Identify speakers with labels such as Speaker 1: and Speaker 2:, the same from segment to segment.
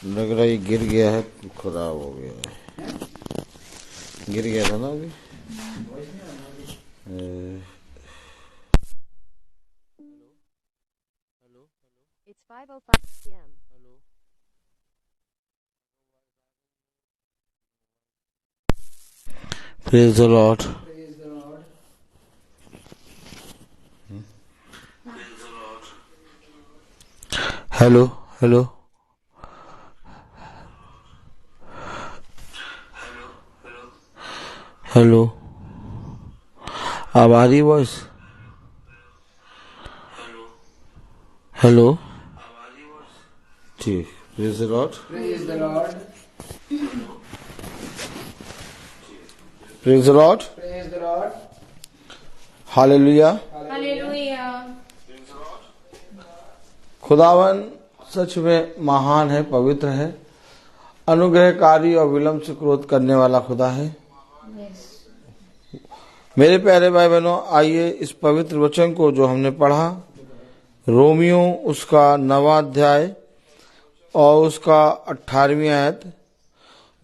Speaker 1: लग रहा है ये गिर गया है, खराब हो गया है। गिर गया था ना अभी।
Speaker 2: It's 5:05 p.m.
Speaker 1: Praise the Lord.
Speaker 3: Praise the Lord.
Speaker 1: Hello hello hello, अब आ रही वॉइस? हेलो, ठीक। Praise the Lord,
Speaker 3: Praise the Lord.
Speaker 1: Praise the Lord,
Speaker 3: Praise the Lord.
Speaker 1: Hallelujah.
Speaker 2: Hallelujah.
Speaker 1: खुदावन सच में महान है, पवित्र है, अनुग्रहकारी और विलंब से क्रोध करने वाला खुदा है। मेरे प्यारे भाई बहनों, आइए इस पवित्र वचन को जो हमने पढ़ा, रोमियो उसका 9वां अध्याय और उसका 18वीं आयत,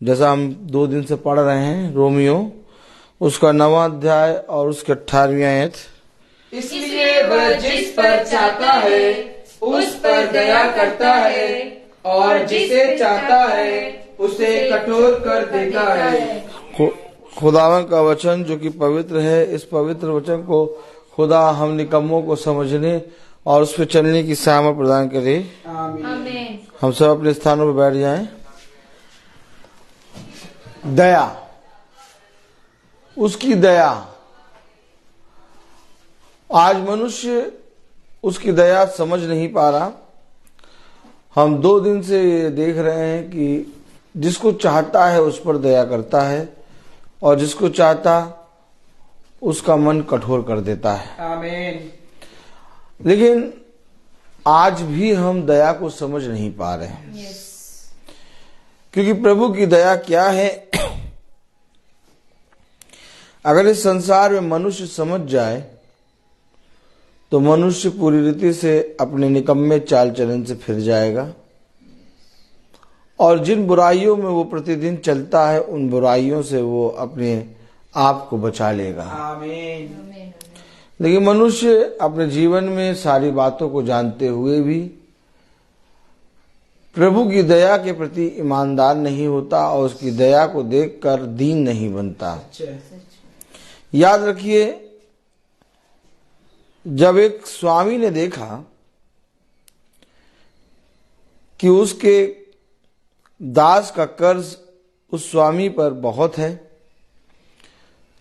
Speaker 1: जैसा हम 2 दिन से पढ़ रहे हैं, रोमियो उसका 9वां अध्याय और उसके 18वीं आयत।
Speaker 3: इसलिए वह जिस पर चाहता है उस पर दया करता है और जिसे चाहता है उसे कठोर कर देता है।
Speaker 1: खुदावन का वचन जो कि पवित्र है, इस पवित्र वचन को खुदा हम निकम्मों को समझने और उस पर चलने की सामर्थ प्रदान करे।
Speaker 3: आमीन।
Speaker 1: हम सब अपने स्थानों पर बैठ जाएं। दया, उसकी दया। आज मनुष्य उसकी दया समझ नहीं पा रहा। हम 2 दिन से ये देख रहे हैं कि जिसको चाहता है उस पर दया करता है और जिसको चाहता उसका मन कठोर कर देता है।
Speaker 3: आमीन।
Speaker 1: लेकिन आज भी हम दया को समझ नहीं पा रहे हैं। क्योंकि प्रभु की दया क्या है, अगर इस संसार में मनुष्य समझ जाए तो मनुष्य पूरी रीति से अपने निकम्मे चाल चलन से फिर जाएगा और जिन बुराइयों में वो प्रतिदिन चलता है उन बुराइयों से वो अपने आप को बचा लेगा।
Speaker 3: आमीन।
Speaker 1: लेकिन मनुष्य अपने जीवन में सारी बातों को जानते हुए भी प्रभु की दया के प्रति ईमानदार नहीं होता और उसकी दया को देखकर दीन नहीं बनता। याद रखिए, जब एक स्वामी ने देखा कि उसके दास का कर्ज उस स्वामी पर बहुत है,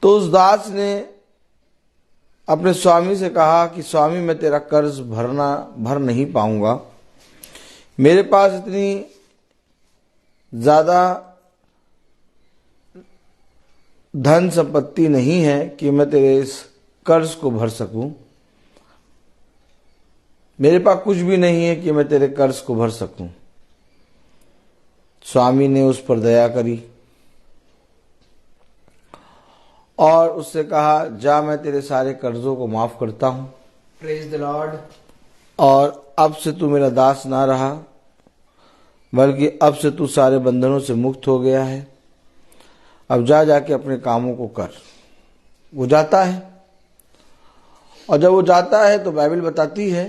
Speaker 1: तो उस दास ने अपने स्वामी से कहा कि स्वामी, मैं तेरा कर्ज भर नहीं पाऊंगा, मेरे पास इतनी ज्यादा धन संपत्ति नहीं है कि मैं तेरे इस कर्ज को भर सकूं, मेरे पास कुछ भी नहीं है कि मैं तेरे कर्ज को भर सकूं। स्वामी ने उस पर दया करी और उससे कहा, जा, मैं तेरे सारे कर्जों को माफ करता हूं
Speaker 3: Praise the Lord.
Speaker 1: और अब से तू मेरा दास ना रहा, बल्कि अब से तू सारे बंधनों से मुक्त हो गया है। अब जाके अपने कामों को कर। वो जाता है और जब वो जाता है तो बाइबल बताती है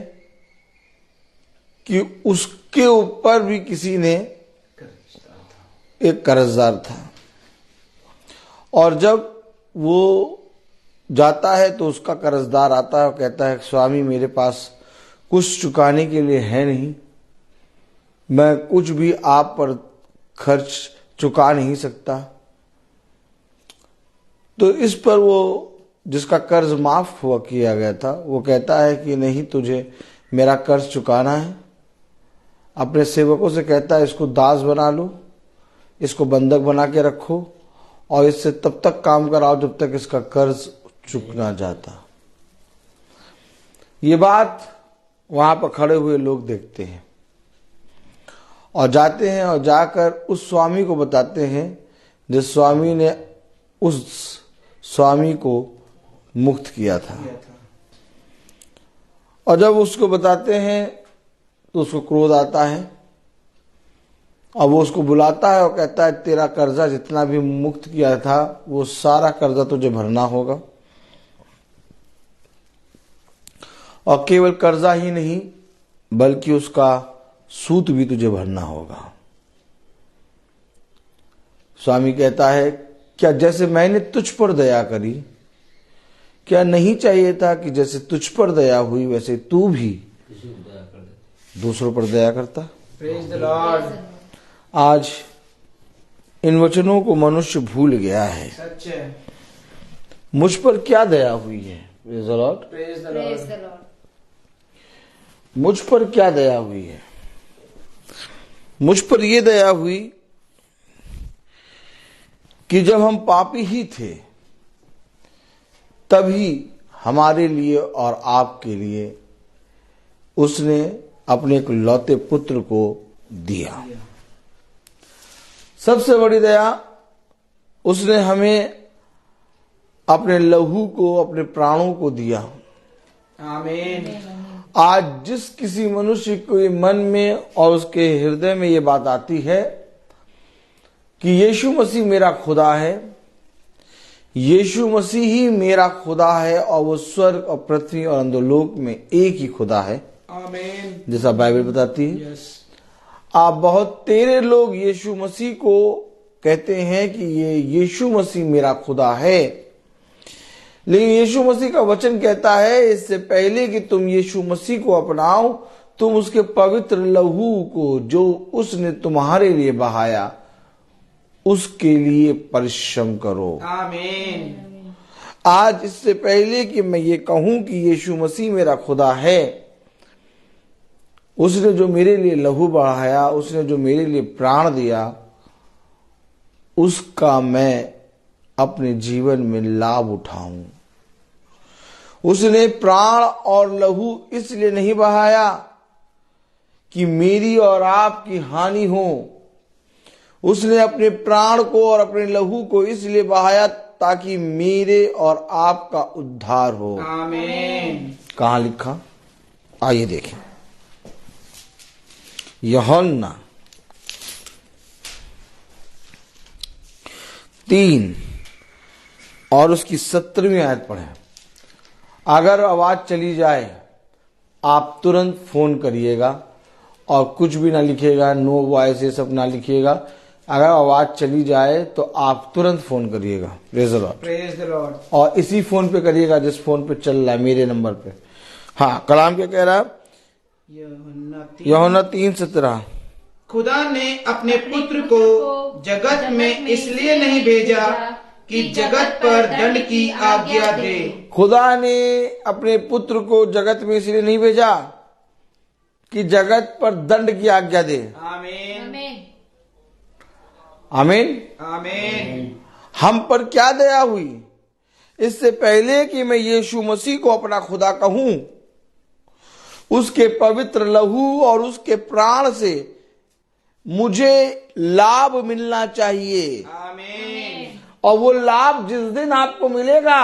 Speaker 1: कि उसके ऊपर भी किसी ने एक कर्जदार था और जब वो जाता है तो उसका कर्जदार आता है और कहता है, स्वामी, मेरे पास कुछ चुकाने के लिए है नहीं, मैं कुछ भी आप पर खर्च चुका नहीं सकता। तो इस पर वो जिसका कर्ज माफ हुआ किया गया था वो कहता है कि नहीं, तुझे मेरा कर्ज चुकाना है। अपने सेवकों से कहता है, इसको दास बना लो, इसको बंधक बना के रखो और इससे तब तक काम कराओ जब तक इसका कर्ज चुक ना जाता। ये बात वहां पर खड़े हुए लोग देखते हैं और जाते हैं और जाकर उस स्वामी को बताते हैं जिस स्वामी ने उस स्वामी को मुक्त किया था। और जब उसको बताते हैं तो उसको क्रोध आता है और वो उसको बुलाता है और कहता है तेरा कर्जा जितना भी मुक्त किया था वो सारा कर्जा तुझे भरना होगा, और केवल कर्जा ही नहीं बल्कि उसका सूद भी तुझे भरना होगा। स्वामी कहता है क्या जैसे मैंने तुझ पर दया करी, क्या नहीं चाहिए था कि जैसे तुझ पर दया हुई वैसे तू भी दूसरों पर दया करता।
Speaker 3: Praise the Lord.
Speaker 1: आज इन वचनों को मनुष्य भूल गया है।
Speaker 3: सच है।
Speaker 1: मुझ पर क्या दया हुई है? Praise the Lord.
Speaker 3: Praise the
Speaker 2: Praise
Speaker 3: Lord.
Speaker 2: the Lord.
Speaker 1: मुझ पर क्या दया हुई है? मुझ पर यह दया हुई कि जब हम पापी ही थे तभी हमारे लिए और आपके लिए उसने अपने एक लौते पुत्र को दिया। सबसे बड़ी दया, उसने हमें अपने लहू को, अपने प्राणों को दिया।
Speaker 3: आमीन।
Speaker 1: आज जिस किसी मनुष्य के मन में और उसके हृदय में ये बात आती है कि यीशु मसीह मेरा खुदा है, यीशु मसीह ही मेरा खुदा है और वो स्वर्ग और पृथ्वी और अंधोलोक में एक ही खुदा है,
Speaker 3: आमीन।
Speaker 1: जैसा बाइबल बताती है।
Speaker 3: यस।
Speaker 1: आप बहुत तेरे लोग यीशु मसीह को कहते हैं कि ये यीशु मसीह मेरा खुदा है, लेकिन यीशु मसीह का वचन कहता है इससे पहले कि तुम यीशु मसीह को अपनाओ, तुम उसके पवित्र लहू को जो उसने तुम्हारे लिए बहाया उसके लिए परिश्रम करो।
Speaker 3: आमीन।
Speaker 1: आज इससे पहले कि मैं ये कहूं कि यीशु मसीह मेरा खुदा है, उसने जो मेरे लिए लहू बहाया, उसने जो मेरे लिए प्राण दिया, उसका मैं अपने जीवन में लाभ उठाऊं। उसने प्राण और लहू इसलिए नहीं बहाया कि मेरी और आपकी हानि हो, उसने अपने प्राण को और अपने लहू को इसलिए बहाया ताकि मेरे और आपका उद्धार हो।
Speaker 3: आमीन।
Speaker 1: कहां लिखा? आइए देखें। यूहन्ना 3 और उसकी 17वीं आयत पढ़े। अगर आवाज चली जाए आप तुरंत फोन करिएगा और कुछ भी ना लिखिएगा, नो वॉइस ये सब ना लिखिएगा। अगर आवाज चली जाए तो आप तुरंत फोन करिएगा। Praise the Lord.
Speaker 3: Praise the Lord.
Speaker 1: और इसी फोन पे करिएगा जिस फोन पे चल रहा है, मेरे नंबर पे। हाँ, कलाम क्या कह रहा है? यूहन्ना 3:17।
Speaker 3: खुदा ने अपने पुत्र को जगत में इसलिए नहीं भेजा कि जगत पर दंड की आज्ञा दे।
Speaker 1: खुदा ने अपने पुत्र को जगत में इसलिए नहीं भेजा कि जगत पर दंड की आज्ञा दे।
Speaker 3: आमीन।
Speaker 2: Amen.
Speaker 1: आमीन।
Speaker 3: आमीन।
Speaker 1: हम पर क्या दया हुई? इससे पहले कि मैं यीशु मसीह को अपना खुदा कहूं, उसके पवित्र लहू और उसके प्राण से मुझे लाभ मिलना चाहिए।
Speaker 3: आमीन।
Speaker 1: और वो लाभ जिस दिन आपको मिलेगा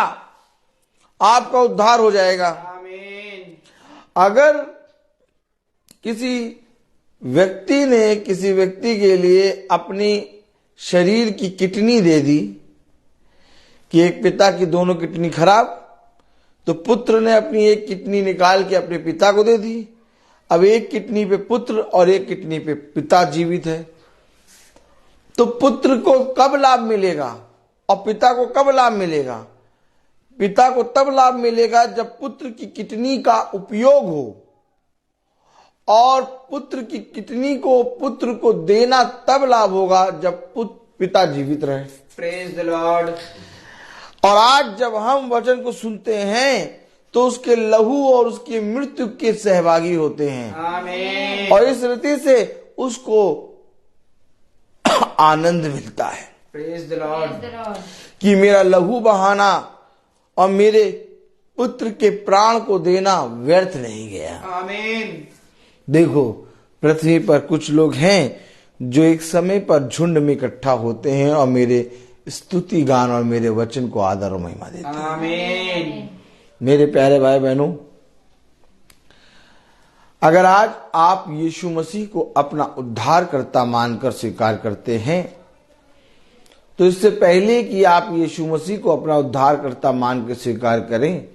Speaker 1: आपका उद्धार हो जाएगा।
Speaker 3: आमीन।
Speaker 1: अगर किसी व्यक्ति ने किसी व्यक्ति के लिए अपनी शरीर की किडनी दे दी कि एक पिता की दोनों किडनी खराब, तो पुत्र ने अपनी एक किडनी निकाल के अपने पिता को दे दी। अब एक किडनी पे पुत्र और एक किडनी पे पिता जीवित है, तो पुत्र को कब लाभ मिलेगा और पिता को कब लाभ मिलेगा? पिता को तब लाभ मिलेगा जब पुत्र की किडनी का उपयोग हो, और पुत्र की किडनी को पुत्र को देना तब लाभ होगा जब पिता जीवित रहे।
Speaker 3: Praise the Lord.
Speaker 1: और आज जब हम वचन को सुनते हैं तो उसके लहू और उसकी मृत्यु के सहभागी होते हैं,
Speaker 3: आमीन।
Speaker 1: और इस रीति से उसको आनंद मिलता है
Speaker 3: praise the
Speaker 2: Praise
Speaker 3: Lord.
Speaker 2: the Lord.
Speaker 1: कि मेरा लहू बहाना और मेरे पुत्र के प्राण को देना व्यर्थ नहीं गया।
Speaker 3: आमीन।
Speaker 1: देखो, पृथ्वी पर कुछ लोग हैं जो एक समय पर झुंड में इकट्ठा होते हैं और मेरे स्तुति गान और मेरे वचन को आदर और महिमा देते हैं।
Speaker 3: आमीन।
Speaker 1: मेरे प्यारे भाई बहनों, अगर आज आप यीशु मसीह को अपना उद्धारकर्ता मानकर स्वीकार करते हैं, तो इससे पहले कि आप यीशु मसीह को अपना उद्धारकर्ता मान के स्वीकार करें,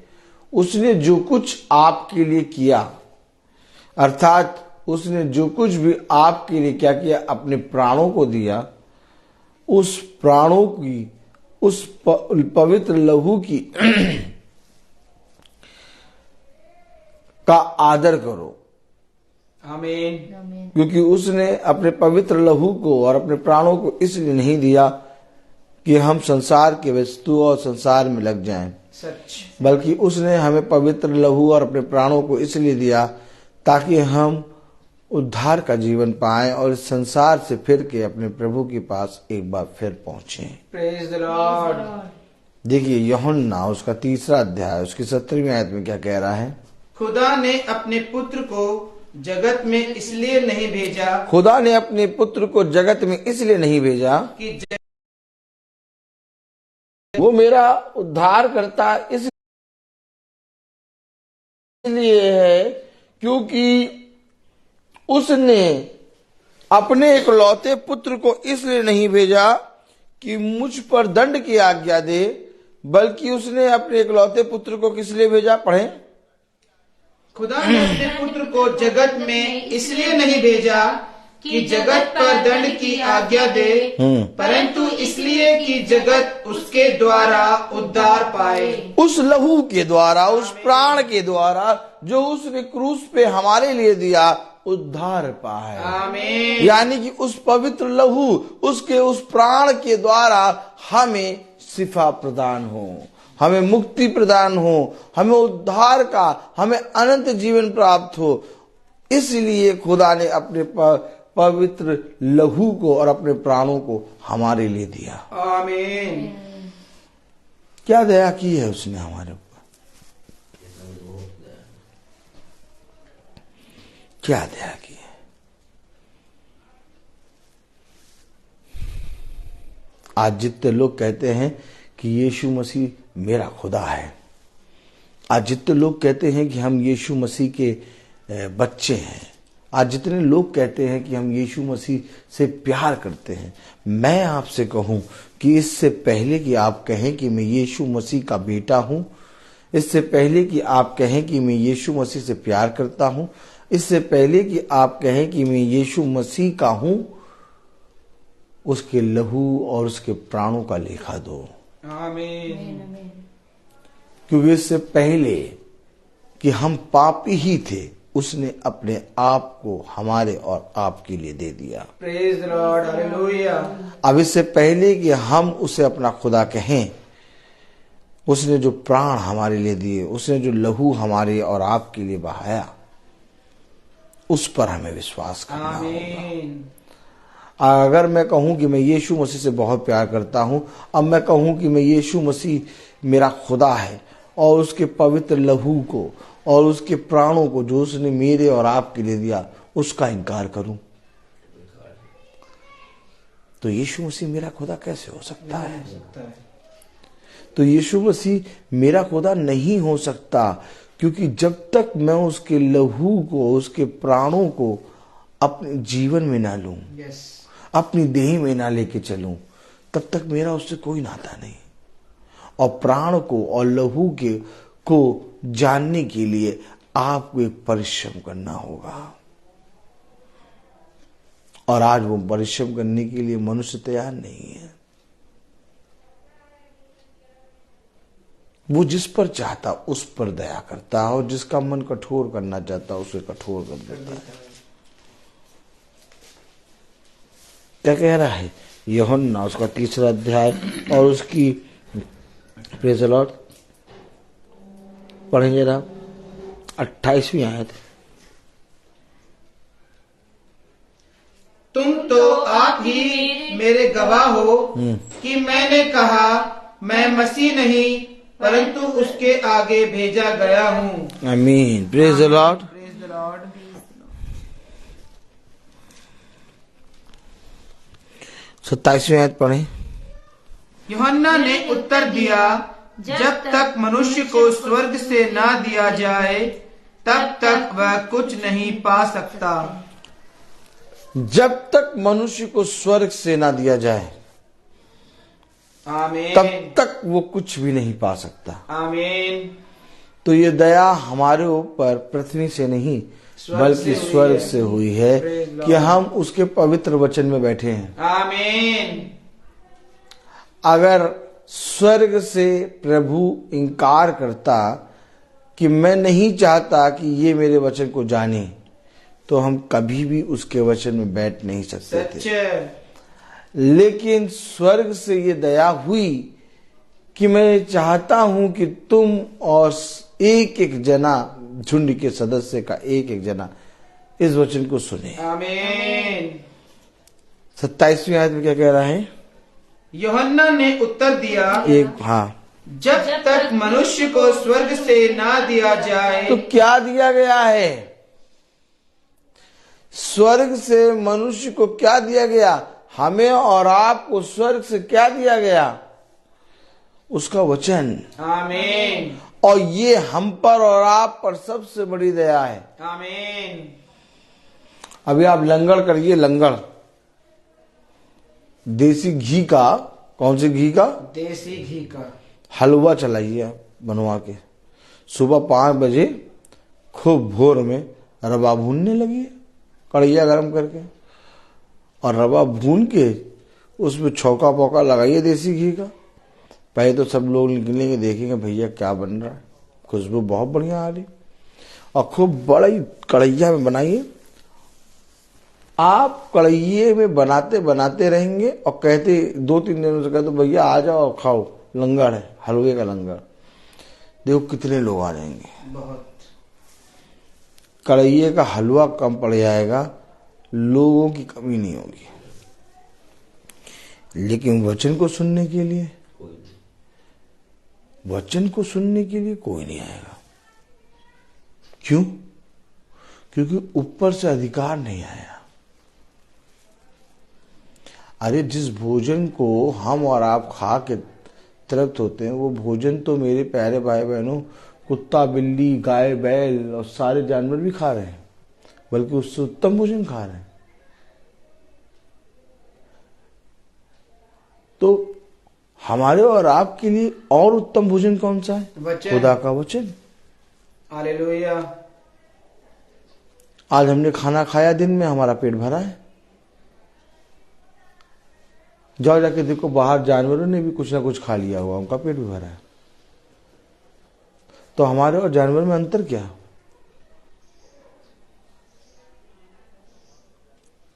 Speaker 1: उसने जो कुछ आपके लिए किया, अर्थात उसने जो कुछ भी आपके लिए क्या किया, अपने प्राणों को दिया, उस प्राणों की, उस पवित्र लहू की का आदर करो।
Speaker 3: आमीन।
Speaker 1: क्योंकि उसने अपने पवित्र लहू को और अपने प्राणों को इसलिए नहीं दिया कि हम संसार के वस्तु और संसार में लग जाएं,
Speaker 3: सच।
Speaker 1: बल्कि उसने हमें पवित्र लहू और अपने प्राणों को इसलिए दिया ताकि हम उद्धार का जीवन पाएं और इस संसार से फिर के अपने प्रभु के पास एक बार फिर पहुंचे।
Speaker 3: Praise the Lord.
Speaker 1: देखिए यूहन्ना उसका 3 अध्याय उसकी 17वीं आयत में क्या कह रहा है।
Speaker 3: खुदा ने अपने पुत्र को जगत में इसलिए नहीं भेजा,
Speaker 1: खुदा ने अपने पुत्र को जगत में इसलिए नहीं भेजा
Speaker 3: कि
Speaker 1: वो मेरा उद्धार करता इसलिए है क्योंकि उसने अपने इकलौते पुत्र को इसलिए नहीं भेजा कि मुझ पर दंड की आज्ञा दे, बल्कि उसने अपने इकलौते पुत्र को किस लिए भेजा। पढ़ें।
Speaker 3: खुदा ने अपने पुत्र को जगत में इसलिए नहीं भेजा कि जगत पर दंड की आज्ञा दे, परंतु इसलिए कि जगत उसके द्वारा उद्धार पाए।
Speaker 1: उस लहू के द्वारा, उस प्राण के द्वारा जो उसने क्रूस पे हमारे लिए दिया, उद्धार पाए।
Speaker 3: आमीन।
Speaker 1: यानी कि उस पवित्र लहू, उसके उस प्राण के द्वारा हमें शिफा प्रदान हो, हमें मुक्ति प्रदान हो, हमें उद्धार का, हमें अनंत जीवन प्राप्त हो। इसलिए खुदा ने अपने पवित्र लहू को और अपने प्राणों को हमारे लिए दिया।
Speaker 3: आमीन।
Speaker 1: क्या दया की है उसने हमारे ऊपर, क्या दया की है। आज जितने लोग कहते हैं कि यीशु मसीह मेरा खुदा है, आज जितने लोग कहते हैं कि हम यीशु मसीह के बच्चे हैं, आज जितने लोग कहते हैं कि हम यीशु मसीह से प्यार करते हैं, मैं आपसे कहूं कि इससे पहले कि आप कहें कि मैं यीशु मसीह का बेटा हूं, इससे पहले कि आप कहें कि मैं यीशु मसीह से प्यार करता हूं, इससे पहले कि आप कहें कि मैं यीशु मसीह का हूं, उसके लहू और उसके प्राणों का लेखा दो।
Speaker 3: आमीन।
Speaker 1: क्योंकि इससे पहले कि हम पापी ही थे, उसने अपने आप को हमारे और आपके लिए दे दिया।
Speaker 3: Praise the Lord. हालेलुया।
Speaker 1: अब इससे पहले कि हम उसे अपना खुदा कहें, उसने जो प्राण हमारे लिए दिए, उसने जो लहू हमारे और आपके लिए बहाया, उस पर हमें विश्वास करना होगा।
Speaker 3: आमीन।
Speaker 1: अगर मैं कहूं कि मैं यीशु मसीह से बहुत प्यार करता हूं, अब मैं कहूं कि मैं यीशु मसीह मेरा खुदा है और उसके पवित्र लहू को और उसके प्राणों को जो उसने मेरे और आपके लिए दिया, उसका इनकार करूं, तो यीशु मसीह मेरा खुदा कैसे हो सकता है। तो यीशु मसीह मेरा खुदा नहीं हो सकता, क्योंकि जब तक मैं उसके लहू को, उसके प्राणों को अपने जीवन में ना लूं, अपनी देह में ना लेके चलूं, तब तक मेरा उससे कोई नाता नहीं। और प्राण को और लहू के को जानने के लिए आपको एक परिश्रम करना होगा, और आज वो परिश्रम करने के लिए मनुष्य तैयार नहीं है। वो जिस पर चाहता उस पर दया करता है, और जिसका मन कठोर करना चाहता उसे कठोर कर देता है। क्या कह रहा है यूहन्ना उसका 3 अध्याय और उसकी, प्रेज़ द लॉर्ड, पढ़ेंगे ना 28वीं आयत।
Speaker 3: तुम तो आप ही मेरे गवाह हो कि मैंने कहा मैं मसीह नहीं परंतु उसके आगे भेजा गया हूँ।
Speaker 1: आमीन। Praise the Lord.
Speaker 3: Praise the Lord.
Speaker 1: 27वीं आयत पढ़ें।
Speaker 3: यूहन्ना ने उत्तर दिया, जब तक मनुष्य को स्वर्ग से ना दिया जाए तब तक वह कुछ नहीं पा सकता।
Speaker 1: जब तक मनुष्य को स्वर्ग से ना दिया जाए
Speaker 3: आमीन।
Speaker 1: तब तक वो कुछ भी नहीं पा सकता।
Speaker 3: आमीन।
Speaker 1: तो ये दया हमारे ऊपर पृथ्वी से नहीं बल्कि स्वर्ग से हुई है कि हम उसके पवित्र वचन में बैठे हैं।
Speaker 3: आमीन।
Speaker 1: अगर स्वर्ग से प्रभु इनकार करता कि मैं नहीं चाहता कि ये मेरे वचन को जाने, तो हम कभी भी उसके वचन में बैठ नहीं सकते थे।
Speaker 3: सच।
Speaker 1: लेकिन स्वर्ग से ये दया हुई कि मैं चाहता हूं कि तुम और एक एक जना, झुंड के सदस्य का एक एक जना इस वचन को सुने।
Speaker 3: आमीन।
Speaker 1: 27वीं आयत में क्या कह रहा है?
Speaker 3: यूहन्ना ने उत्तर दिया, जब तक मनुष्य को स्वर्ग से ना दिया जाए।
Speaker 1: तो क्या दिया गया है? स्वर्ग से मनुष्य को क्या दिया गया? हमें और आपको स्वर्ग से क्या दिया गया? उसका वचन।
Speaker 3: आमीन।
Speaker 1: और ये हम पर और आप पर सबसे बड़ी दया है।
Speaker 3: आमीन।
Speaker 1: अभी आप लंगड़ करिए, लंगड़ देसी घी का, कौन से घी का?
Speaker 3: देसी घी का
Speaker 1: हलवा चलाइए बनवा के। सुबह 5 बजे खूब भोर में रवा भूनने लगी, कढ़ैया गरम करके, और रवा भून के उसमें छौका पौका लगाइए देसी घी का। पहले तो सब लोग निकलेंगे, देखेंगे भैया क्या बन रहा है, खुशबू बहुत बढ़िया आ रही, और खूब बड़ी कढ़ैया में बनाइए। आप कढ़ैये में बनाते बनाते रहेंगे और कहते 2-3 दिनों से कहते भैया आ जाओ और खाओ, लंगर है, हलवे का लंगर। देखो कितने लोग आ जाएंगे।
Speaker 3: बहुत।
Speaker 1: कढ़ैये का हलवा कम पड़ जाएगा, लोगों की कमी नहीं होगी। लेकिन वचन को सुनने के लिए, वचन को सुनने के लिए कोई नहीं आएगा। क्यों? क्योंकि ऊपर से अधिकार नहीं आया। अरे जिस भोजन को हम और आप खा के तृप्त होते हैं, वो भोजन तो मेरे प्यारे भाई बहनों कुत्ता, बिल्ली, गाय, बैल और सारे जानवर भी खा रहे हैं, बल्कि उससे उत्तम भोजन खा रहे हैं। तो हमारे और आपके लिए और उत्तम भोजन कौन सा है?
Speaker 3: वचन।
Speaker 1: खुदा का वचन।
Speaker 3: हालेलुया।
Speaker 1: आज हमने खाना खाया, दिन में हमारा पेट भरा है। जाओ जाके देखो, बाहर जानवरों ने भी कुछ ना कुछ खा लिया हुआ, उनका पेट भी भरा है। तो हमारे और जानवर में अंतर क्या?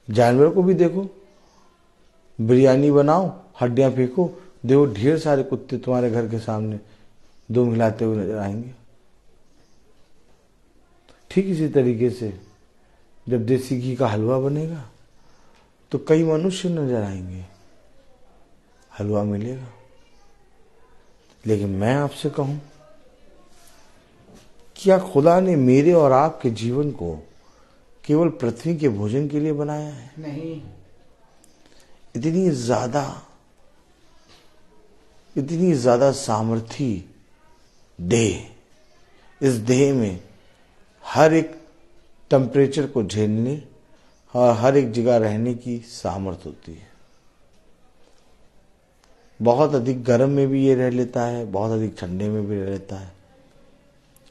Speaker 1: जानवर को भी देखो, बिरयानी बनाओ, हड्डियां फेंको, देखो ढेर सारे कुत्ते तुम्हारे घर के सामने दुम हिलाते हुए नजर आएंगे। ठीक इसी तरीके से जब देसी घी का हलवा बनेगा तो कई मनुष्य नजर आएंगे, हलवा मिलेगा। लेकिन मैं आपसे कहूं, क्या खुदा ने मेरे और आपके जीवन को केवल पृथ्वी के भोजन के लिए बनाया है?
Speaker 3: नहीं।
Speaker 1: इतनी ज्यादा सामर्थी देह, इस देह में हर एक टेम्परेचर को झेलने और हर एक जगह रहने की सामर्थ्य होती है। बहुत अधिक गर्म में भी ये रह लेता है, बहुत अधिक ठंडे में भी रह लेता है,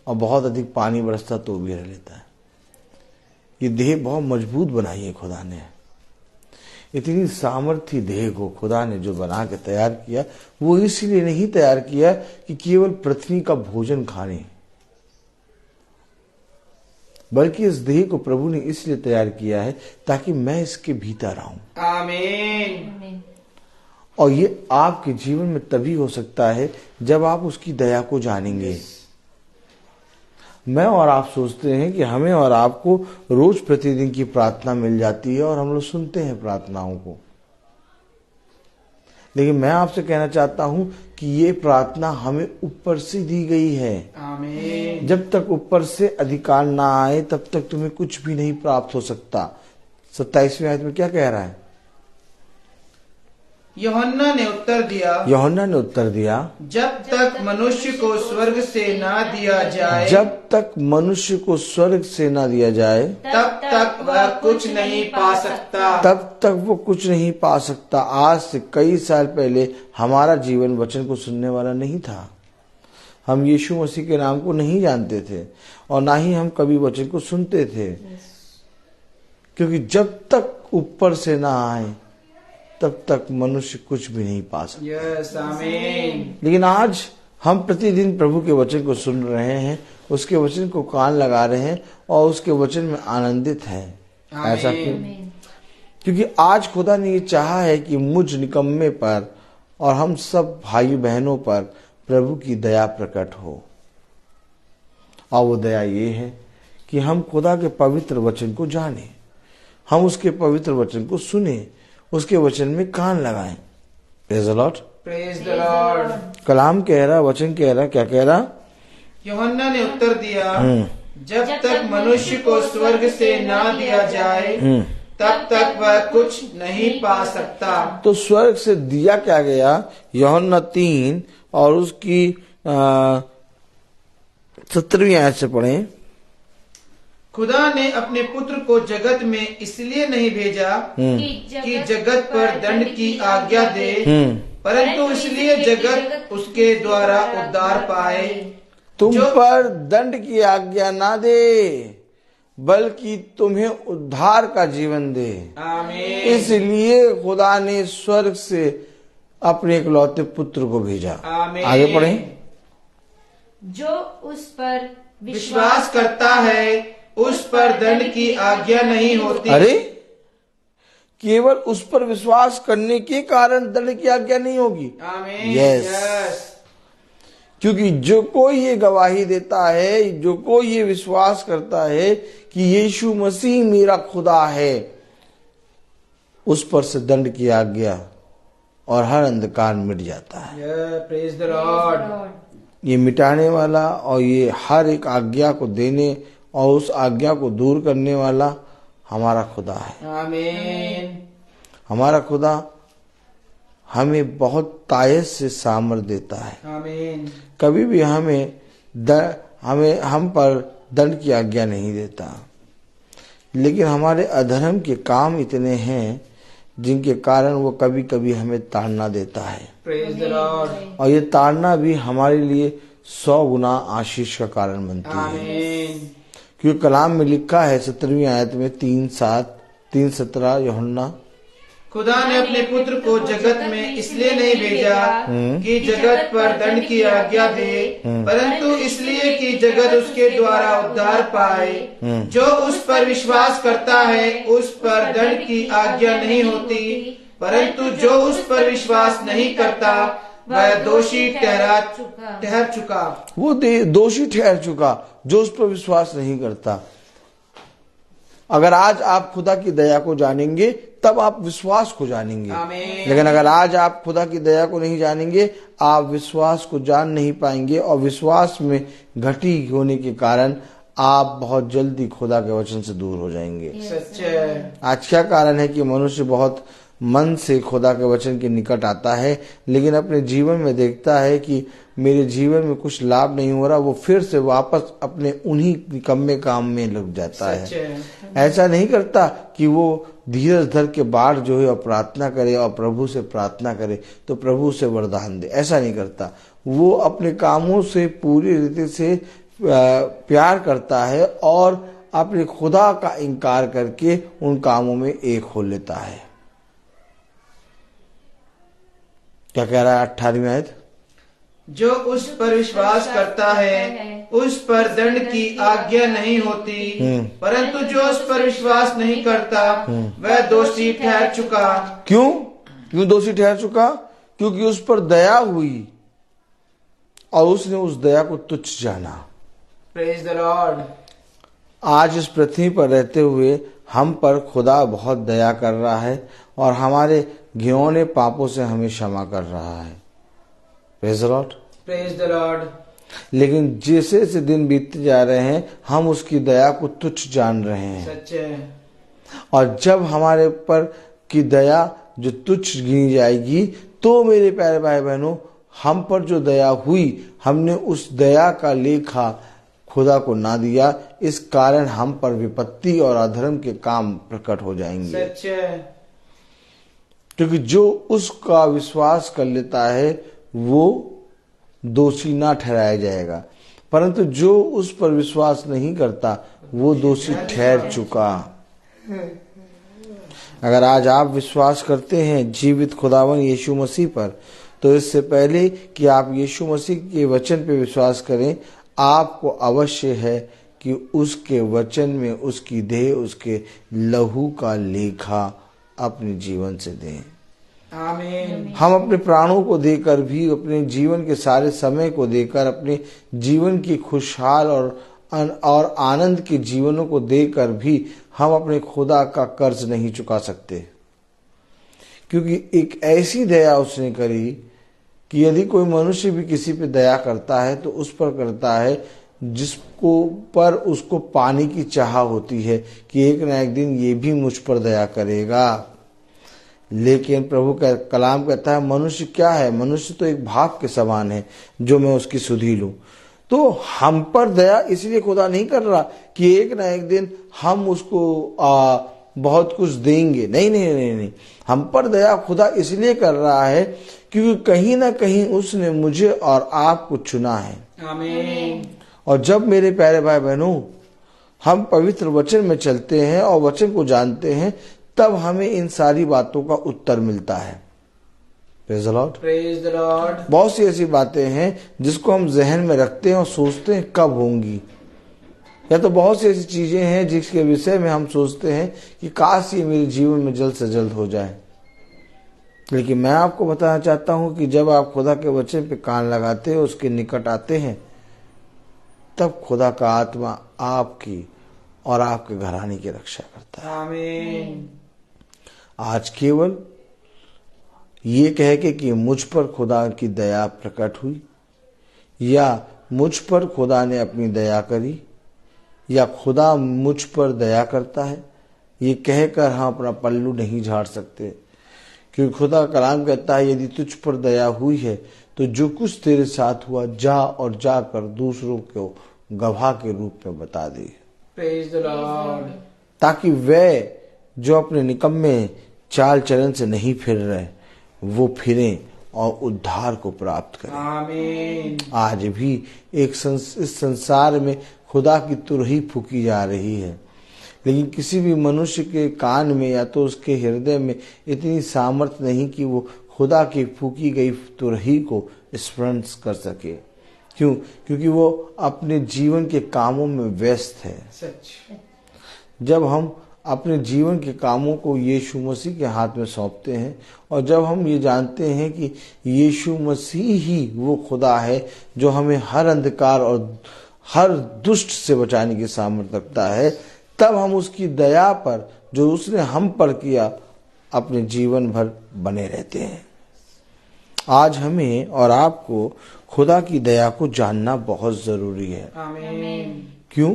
Speaker 1: और बहुत अधिक पानी बरसता तो भी रह लेता है। ये देह बहुत मजबूत बनाई है खुदा ने। इतनी सामर्थ्य देह को खुदा ने जो बना के तैयार किया, वो इसलिए नहीं तैयार किया कि केवल पृथ्वी का भोजन खाने, बल्कि इस देह को प्रभु ने इसलिए तैयार किया है ताकि मैं इसके भीतर आऊं।
Speaker 3: आमीन।
Speaker 1: और ये आपके जीवन में तभी हो सकता है जब आप उसकी दया को जानेंगे। मैं और आप सोचते हैं कि हमें और आपको रोज प्रतिदिन की प्रार्थना मिल जाती है और हम लोग सुनते हैं प्रार्थनाओं को, लेकिन मैं आपसे कहना चाहता हूं कि ये प्रार्थना हमें ऊपर से दी गई है।
Speaker 3: आमीन।
Speaker 1: जब तक ऊपर से अधिकार ना आए तब तक तुम्हें कुछ भी नहीं प्राप्त हो सकता। 27वीं आयत में क्या कह रहा है?
Speaker 3: यूहन्ना ने उत्तर दिया,
Speaker 1: यूहन्ना ने उत्तर दिया,
Speaker 3: जब तक मनुष्य को स्वर्ग से ना दिया जाए,
Speaker 1: जब तक मनुष्य को स्वर्ग से ना दिया जाए,
Speaker 3: तब तक वह कुछ नहीं पा सकता।
Speaker 1: तब तक वो कुछ नहीं पा सकता। आज से कई साल पहले हमारा जीवन वचन को सुनने वाला नहीं था। हम यीशु मसीह के नाम को नहीं जानते थे और ना ही हम कभी वचन को सुनते थे, क्योंकि जब तक ऊपर से ना आए तब तक मनुष्य कुछ भी नहीं पा सकता।
Speaker 3: यस, आमीन।
Speaker 1: लेकिन आज हम प्रतिदिन प्रभु के वचन को सुन रहे हैं, उसके वचन को कान लगा रहे हैं और उसके वचन में आनंदित हैं। ऐसा क्यों? क्योंकि आज खुदा ने ये चाहा है कि मुझ निकम्मे पर और हम सब भाई बहनों पर प्रभु की दया प्रकट हो। और वो दया ये है कि हम खुदा के पवित्र वचन को जाने, हम उसके पवित्र वचन को सुने, उसके वचन में कान लगाएं। Praise the Lord,
Speaker 3: praise the Lord.
Speaker 1: कलाम कह रहा, वचन कह रहा, क्या कह रहा?
Speaker 3: यूहन्ना ने उत्तर दिया, जब तक मनुष्य को स्वर्ग से ना दिया जाए, तब तक वह कुछ नहीं पा सकता।
Speaker 1: तो स्वर्ग से दिया क्या गया? यूहन्ना 3 और उसकी 17वीं आयत से पढ़ें।
Speaker 3: खुदा ने अपने पुत्र को जगत में इसलिए नहीं भेजा कि जगत पर दंड की आज्ञा दे, परंतु इसलिए जगत उसके द्वारा उद्धार पाए।
Speaker 1: तुम पर दंड की आज्ञा ना दे, बल्कि तुम्हें उद्धार का जीवन दे।
Speaker 3: आमीन।
Speaker 1: इसलिए खुदा ने स्वर्ग से अपने इकलौते पुत्र को भेजा।
Speaker 3: आमीन।
Speaker 1: आगे पढ़ें।
Speaker 2: जो उस पर
Speaker 3: विश्वास करता है उस पर दंड की आज्ञा नहीं होती।
Speaker 1: अरे, केवल उस पर विश्वास करने के कारण दंड की आज्ञा नहीं होगी।
Speaker 3: आमीन।
Speaker 1: Yes.
Speaker 3: यस।
Speaker 1: क्योंकि जो कोई ये गवाही देता है, जो कोई ये विश्वास करता है कि यीशु मसीह मेरा खुदा है, उस पर से दंड की आज्ञा और हर अंधकार मिट जाता है।
Speaker 3: Praise the Lord.
Speaker 1: ये मिटाने वाला और ये हर एक आज्ञा को देने और उस आज्ञा को दूर करने वाला हमारा खुदा है।
Speaker 3: आमीन।
Speaker 1: हमारा खुदा हमें बहुत तायत से सामर्थ देता है।
Speaker 3: आमीन।
Speaker 1: कभी भी हम पर दंड की आज्ञा नहीं देता, लेकिन हमारे अधर्म के काम इतने हैं जिनके कारण वो कभी कभी हमें ताड़ना देता है।
Speaker 3: Praise the Lord.
Speaker 1: और ये ताड़ना भी हमारे लिए 100 गुना आशीष का कारण बनती है।
Speaker 3: आमीन।
Speaker 1: क्योंकि कलाम में लिखा है 17वीं आयत में 3:17 यूहन्ना,
Speaker 3: खुदा ने अपने पुत्र को जगत में इसलिए नहीं भेजा कि जगत पर दंड की आज्ञा दे, परंतु इसलिए कि जगत उसके द्वारा उद्धार पाए। जो उस पर विश्वास करता है उस पर दंड की आज्ञा नहीं होती, परंतु जो उस पर विश्वास नहीं करता वह दोषी ठहर चुका।
Speaker 1: वो दोषी ठहर चुका जो उस पर विश्वास नहीं करता। अगर आज आप खुदा की दया को जानेंगे तब आप विश्वास को जानेंगे।
Speaker 3: आमीन।
Speaker 1: लेकिन अगर आज आप खुदा की दया को नहीं जानेंगे, आप विश्वास को जान नहीं पाएंगे और विश्वास में घटी होने के कारण आप बहुत जल्दी खुदा के वचन से दूर हो जाएंगे।
Speaker 3: सच है।
Speaker 1: आज क्या कारण है कि मनुष्य बहुत मन से खुदा के वचन के निकट आता है, लेकिन अपने जीवन में देखता है कि मेरे जीवन में कुछ लाभ नहीं हो रहा, वो फिर से वापस अपने उन्हीं निकम्मे काम में लग जाता है। ऐसा नहीं करता कि वो धीरज धर के बाहर जो है और प्रार्थना करे और प्रभु से प्रार्थना करे तो प्रभु से वरदान दे, ऐसा नहीं करता। वो अपने कामों से पूरी रीति से प्यार करता है और अपने खुदा का इनकार करके उन कामों में एक हो लेता है। क्या कह रहा है 18वीं आयत?
Speaker 3: जो उस पर विश्वास करता है उस पर दंड की आज्ञा नहीं होती, परंतु जो उस पर विश्वास नहीं करता वह दोषी ठहर चुका।
Speaker 1: क्यों दोषी ठहर चुका? क्योंकि उस पर दया हुई और उसने उस दया को तुच्छ जाना।
Speaker 3: Praise the Lord.
Speaker 1: आज इस पृथ्वी पर रहते हुए हम पर खुदा बहुत दया कर रहा है और हमारे घिनौने पापों से हमें क्षमा कर रहा है। Praise the Lord.
Speaker 3: Praise the Lord.
Speaker 1: लेकिन जैसे जैसे दिन बीतते जा रहे हैं हम उसकी दया को तुच्छ जान रहे हैं।
Speaker 3: सच है।
Speaker 1: और जब हमारे पर की दया जो तुच्छ गिनी जाएगी। तो मेरे प्यारे भाई बहनों, हम पर जो दया हुई, हमने उस दया का लेखा खुदा को ना दिया, इस कारण हम पर विपत्ति और अधर्म के काम प्रकट हो जाएंगे।
Speaker 3: सच है।
Speaker 1: क्योंकि जो उसका विश्वास कर लेता है वो दोषी ना ठहराया जाएगा, परंतु जो उस पर विश्वास नहीं करता वो दोषी ठहर चुका। अगर आज आप विश्वास करते हैं जीवित खुदावन यीशु मसीह पर, तो इससे पहले कि आप यीशु मसीह के वचन पे विश्वास करें, आपको अवश्य है कि उसके वचन में उसकी देह, उसके लहू का लेखा अपने जीवन से दें।
Speaker 3: आमीन।
Speaker 1: हम अपने प्राणों को देकर भी, अपने जीवन के सारे समय को देकर, अपने जीवन की खुशहाल और आनंद के जीवनों को देकर भी हम अपने खुदा का कर्ज नहीं चुका सकते, क्योंकि एक ऐसी दया उसने करी कि यदि कोई मनुष्य भी किसी पे दया करता है तो उस पर करता है जिसको पर उसको पाने की चाह होती है कि एक ना एक दिन ये भी मुझ पर दया करेगा। लेकिन प्रभु का कलाम कहता है मनुष्य क्या है, मनुष्य तो एक भाप के समान है जो मैं उसकी सुधि लूं। तो हम पर दया इसलिए खुदा नहीं कर रहा कि एक ना एक दिन हम उसको बहुत कुछ देंगे, नहीं नहीं नहीं नहीं। हम पर दया खुदा इसलिए कर रहा है क्योंकि कहीं ना कहीं उसने मुझे और आपको चुना है।
Speaker 3: आमीन।
Speaker 1: और जब मेरे प्यारे भाई बहनों हम पवित्र वचन में चलते हैं और वचन को जानते हैं, तब हमें इन सारी बातों का उत्तर मिलता है। Praise the Lord.
Speaker 3: Praise the Lord.
Speaker 1: बहुत सी ऐसी बातें हैं जिसको हम जहन में रखते हैं और सोचते हैं कब होंगी, या तो बहुत सी ऐसी चीजें हैं जिसके विषय में हम सोचते हैं कि काश ये मेरे जीवन में जल्द से जल्द हो जाए। लेकिन मैं आपको बताना चाहता हूं कि जब आप खुदा के वचन पे कान लगाते हैं, उसके निकट आते हैं, तब खुदा का आत्मा आपकी और आपके घराने की रक्षा करता है।
Speaker 3: आमीन।
Speaker 1: आज केवल ये कह के कि मुझ पर खुदा की दया प्रकट हुई, या मुझ पर खुदा ने अपनी दया करी, या खुदा मुझ पर दया करता है, ये कहकर हम अपना पल्लू नहीं झाड़ सकते। क्योंकि खुदा का कलाम कहता है यदि तुझ पर दया हुई है तो जो कुछ तेरे साथ हुआ जा और जाकर दूसरों को गवाह के रूप में बता दे,
Speaker 3: प्रेज़ द लॉर्ड।
Speaker 1: ताकि वे जो अपने निकम्मे चाल चलन से नहीं फिर रहे वो फिरें और उद्धार को प्राप्त करें।
Speaker 3: आमीन।
Speaker 1: आज भी इस संसार में खुदा की तुरही फूकी जा रही है, लेकिन किसी भी मनुष्य के कान में या तो उसके हृदय में इतनी सामर्थ्य नहीं कि वो खुदा की फूकी गई तुरही को स्मरण कर सके। क्यों? क्योंकि वो अपने जीवन के कामों में व्यस्त है।
Speaker 3: सच।
Speaker 1: जब हम अपने जीवन के कामों को यीशु मसीह के हाथ में सौंपते हैं, और जब हम ये जानते हैं कि यीशु मसीह ही वो खुदा है जो हमें हर अंधकार और हर दुष्ट से बचाने की सामर्थ्य रखता है, तब हम उसकी दया पर जो उसने हम पर किया अपने जीवन भर बने रहते हैं। आज हमें और आपको खुदा की दया को जानना बहुत जरूरी है।
Speaker 3: आमीन।
Speaker 1: क्यों?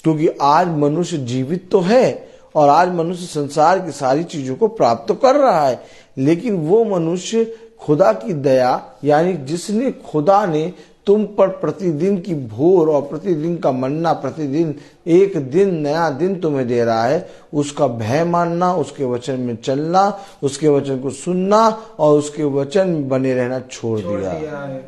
Speaker 1: क्योंकि आज मनुष्य जीवित तो है और आज मनुष्य संसार की सारी चीजों को प्राप्त तो कर रहा है, लेकिन वो मनुष्य खुदा की दया, यानी जिसने खुदा ने तुम पर प्रतिदिन की भोर और प्रतिदिन का मन्ना, प्रतिदिन एक दिन नया दिन तुम्हें दे रहा है, उसका भय मानना, उसके वचन में चलना, उसके वचन को सुनना और उसके वचन में बने रहना छोड़ दिया
Speaker 3: है।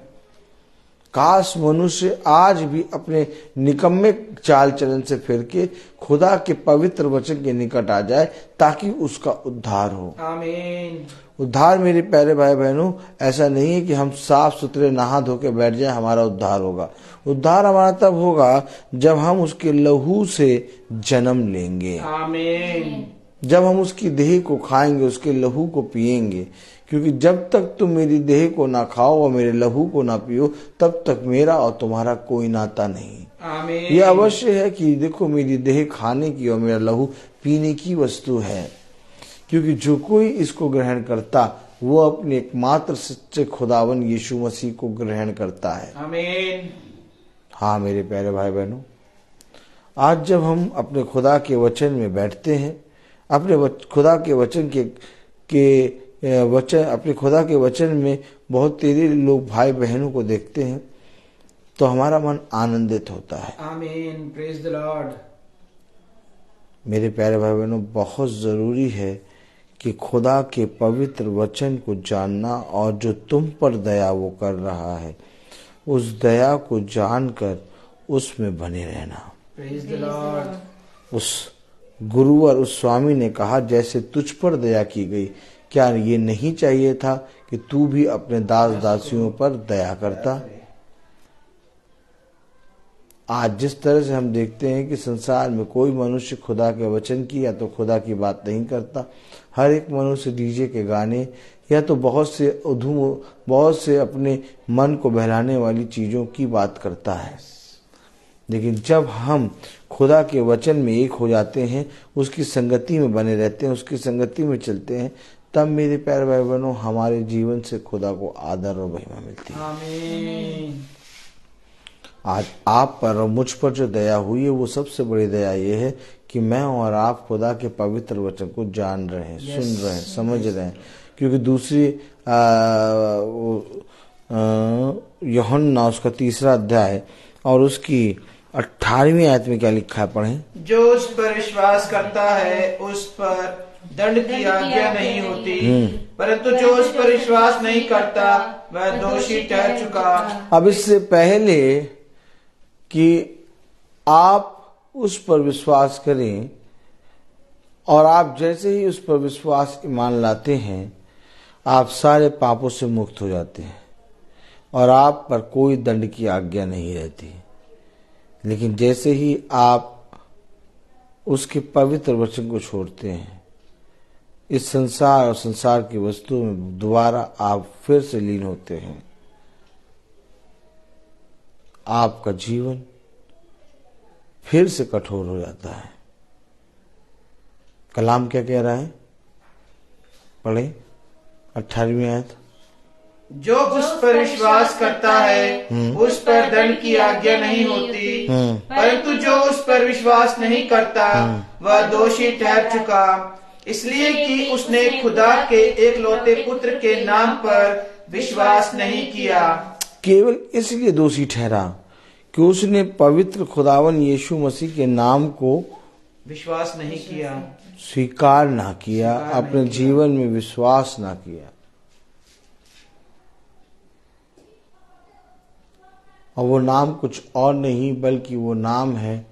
Speaker 1: काश मनुष्य आज भी अपने निकम्मे चाल चलन से फिर के खुदा के पवित्र वचन के निकट आ जाए ताकि उसका उद्धार हो।
Speaker 3: आमीन।
Speaker 1: उद्धार मेरे प्यारे भाई बहनों ऐसा नहीं है कि हम साफ सुथरे नहा धो के बैठ जाए हमारा उद्धार होगा। उद्धार हमारा तब होगा जब हम उसके लहू से जन्म लेंगे।
Speaker 3: आमीन।
Speaker 1: जब हम उसकी देह को खाएंगे, उसके लहू को पिएंगे। क्योंकि जब तक तुम मेरी देह को ना खाओ और मेरे लहू को ना पियो, तब तक मेरा और तुम्हारा कोई नाता नहीं।
Speaker 3: आमीन।
Speaker 1: यह अवश्य है कि देखो मेरी देह खाने की और मेरा लहू पीने की वस्तु है, क्योंकि जो कोई इसको ग्रहण करता वो अपने एकमात्र सच्चे खुदावन यीशु मसीह को ग्रहण करता है।
Speaker 3: आमीन।
Speaker 1: हाँ मेरे प्यारे भाई बहनों, आज जब हम अपने खुदा के वचन में बैठते हैं, अपने खुदा के वचन के वचन, अपने खुदा के वचन में बहुत तेरे लोग भाई बहनों को देखते हैं तो हमारा मन आनंदित होता है।
Speaker 3: आमीन, प्रेज द लॉर्ड।
Speaker 1: मेरे प्यारे भाई बहनों, बहुत जरूरी है कि खुदा के पवित्र वचन को जानना और जो तुम पर दया वो कर रहा है उस दया को जानकर उसमें बने रहना।
Speaker 3: Praise the Lord.
Speaker 1: उस गुरुवर, उस स्वामी ने कहा, जैसे तुझ पर दया की गई, क्या ये नहीं चाहिए था कि तू भी अपने दास दासियों पर दया करता? आज जिस तरह से हम देखते हैं कि संसार में कोई मनुष्य खुदा के वचन की या तो खुदा की बात नहीं करता, हर एक मनुष्य डीजे के गाने या तो बहुत से अपने मन को बहलाने वाली चीजों की बात करता है। लेकिन जब हम खुदा के वचन में एक हो जाते हैं, उसकी संगति में बने रहते हैं, उसकी संगति में चलते हैं, तब मेरे प्यारे भाई बहनों हमारे जीवन से खुदा को आदर और महिमा मिलती है।
Speaker 3: आमीन।
Speaker 1: आज आप पर और मुझ पर जो दया हुई है वो सबसे बड़ी दया ये है कि मैं और आप खुदा के पवित्र वचन को जान रहे हैं, सुन रहे हैं, समझ रहे हैं। क्योंकि दूसरी यूहन्ना उसका 3 अध्याय और उसकी 18वीं आयत में क्या लिखा है, पढ़ें।
Speaker 3: जो उस पर विश्वास करता है उस पर दंड की आज्ञा नहीं होती, परंतु जो उस पर विश्वास नहीं करता वह दोषी ठहर चुका।
Speaker 1: अब इससे पहले कि आप उस पर विश्वास करें और आप जैसे ही उस पर विश्वास ईमान लाते हैं, आप सारे पापों से मुक्त हो जाते हैं और आप पर कोई दंड की आज्ञा नहीं रहती। लेकिन जैसे ही आप उसके पवित्र वचन को छोड़ते हैं, इस संसार और संसार की वस्तुओं में दोबारा आप फिर से लीन होते हैं, आपका जीवन फिर से कठोर हो जाता है। कलाम क्या कह रहा है, पढ़े 18वीं आयत।
Speaker 3: जो उस पर विश्वास करता है उस पर दंड की आज्ञा नहीं होती, परंतु जो उस पर विश्वास नहीं करता वह दोषी ठहर चुका, इसलिए कि उसने खुदा के एकलौते पुत्र के नाम पर विश्वास नहीं किया।
Speaker 1: केवल इसलिए दोषी ठहरा कि उसने पवित्र खुदावन यीशु मसीह के नाम को
Speaker 3: विश्वास नहीं किया,
Speaker 1: स्वीकार ना किया, अपने जीवन में विश्वास ना किया। और वो नाम कुछ और नहीं बल्कि वो नाम है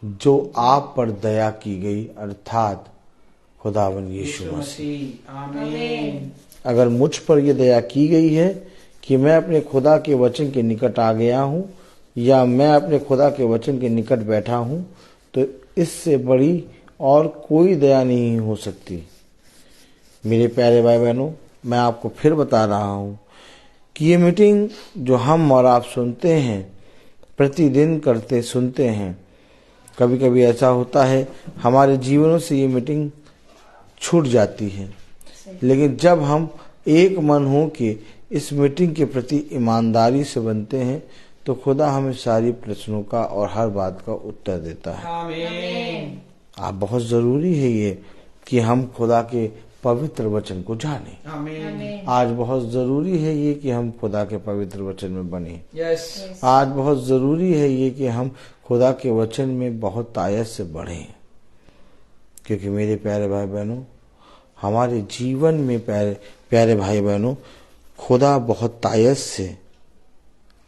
Speaker 1: जो आप पर दया की गई, अर्थात खुदावन यीशु मसीह।
Speaker 3: आमीन।
Speaker 1: अगर मुझ पर यह दया की गई है कि मैं अपने खुदा के वचन के निकट आ गया हूं या मैं अपने खुदा के वचन के निकट बैठा हूं, तो इससे बड़ी और कोई दया नहीं हो सकती। मेरे प्यारे भाई बहनों, मैं आपको फिर बता रहा हूं कि ये मीटिंग जो हम और आप सुनते हैं, प्रतिदिन सुनते हैं, कभी कभी ऐसा होता है हमारे जीवनों से ये मीटिंग छूट जाती है। लेकिन जब हम एक मन हो के इस मीटिंग के प्रति ईमानदारी से बनते हैं तो खुदा हमें सारी प्रश्नों का और हर बात का उत्तर देता है।
Speaker 3: आमीन।
Speaker 1: आप बहुत जरूरी है ये कि हम खुदा के पवित्र वचन को जानें।
Speaker 3: आमीन।
Speaker 1: आज बहुत जरूरी है ये कि हम खुदा के पवित्र वचन में बने।
Speaker 3: यस।
Speaker 1: आज बहुत जरूरी है ये कि हम खुदा के वचन में बहुत तायत से बढ़ें, क्योंकि मेरे प्यारे भाई बहनों, हमारे जीवन में प्यारे भाई बहनों, खुदा बहुत तायत से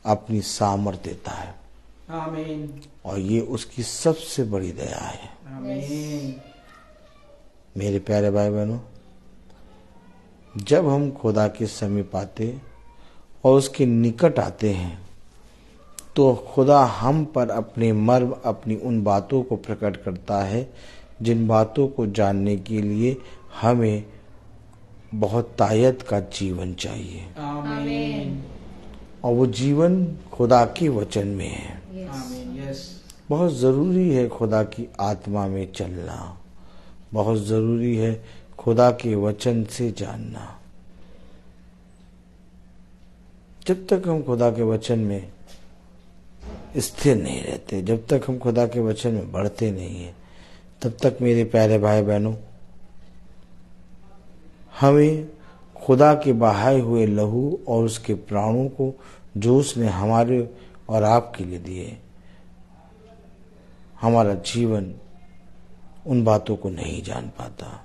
Speaker 1: अपनी सामर्थ देता है।
Speaker 3: आमीन।
Speaker 1: और ये उसकी सबसे बड़ी दया है।
Speaker 3: आमीन।
Speaker 1: मेरे प्यारे भाई बहनों, जब हम खुदा के समीप आते और उसके निकट आते हैं तो खुदा हम पर अपने मर्म, अपनी उन बातों को प्रकट करता है जिन बातों को जानने के लिए हमें बहुत तायत का जीवन चाहिए।
Speaker 3: आमीन।
Speaker 1: और वो जीवन खुदा के वचन में है।
Speaker 3: आमीन। यस।
Speaker 1: बहुत ज़रूरी है खुदा की आत्मा में चलना, बहुत ज़रूरी है खुदा के वचन से जानना। जब तक हम खुदा के वचन में स्थिर नहीं रहते, जब तक हम खुदा के वचन में बढ़ते नहीं हैं, तब तक मेरे प्यारे भाई बहनों हमें खुदा के बहाए हुए लहू और उसके प्राणों को जो उसने हमारे और आपके लिए दिए, हमारा जीवन उन बातों को नहीं जान पाता।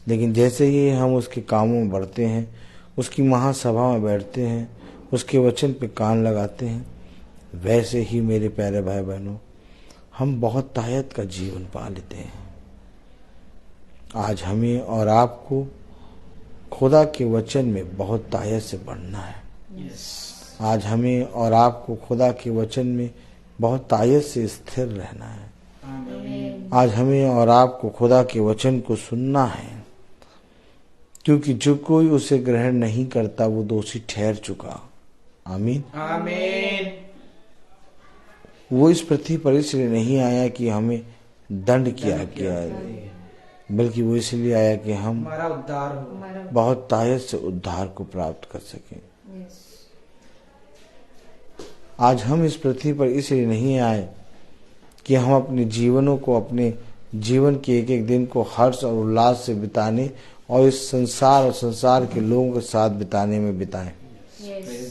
Speaker 1: लेकिन जैसे ही हम उसके कामों में बढ़ते हैं, उसकी महासभा में बैठते हैं, उसके वचन पे कान लगाते हैं, वैसे ही मेरे प्यारे भाई बहनों हम बहुत ताकत का जीवन पा लेते हैं। आज हमें और आपको खुदा के वचन में बहुत ताकत से बढ़ना है। आज हमें और आपको खुदा के वचन में बहुत ताकत से स्थिर रहना है। आज हमें और आपको खुदा के वचन को सुनना है, क्योंकि जो कोई उसे ग्रहण नहीं करता वो दोषी ठहर चुका। आमीन
Speaker 3: आमीन।
Speaker 1: वो इस पृथ्वी पर इसलिए नहीं आया कि हमें दंड किया बल्कि वो इसलिए आया कि हम
Speaker 3: हमारा उद्धार हो,
Speaker 1: बहुत ताकत से उद्धार को प्राप्त कर सकें। आज हम इस पृथ्वी पर इसलिए नहीं आए कि हम अपने जीवनों को, अपने जीवन के एक एक दिन को हर्ष और उल्लास से बिताने और इस संसार और संसार के लोगों के साथ बिताने में बिताएं,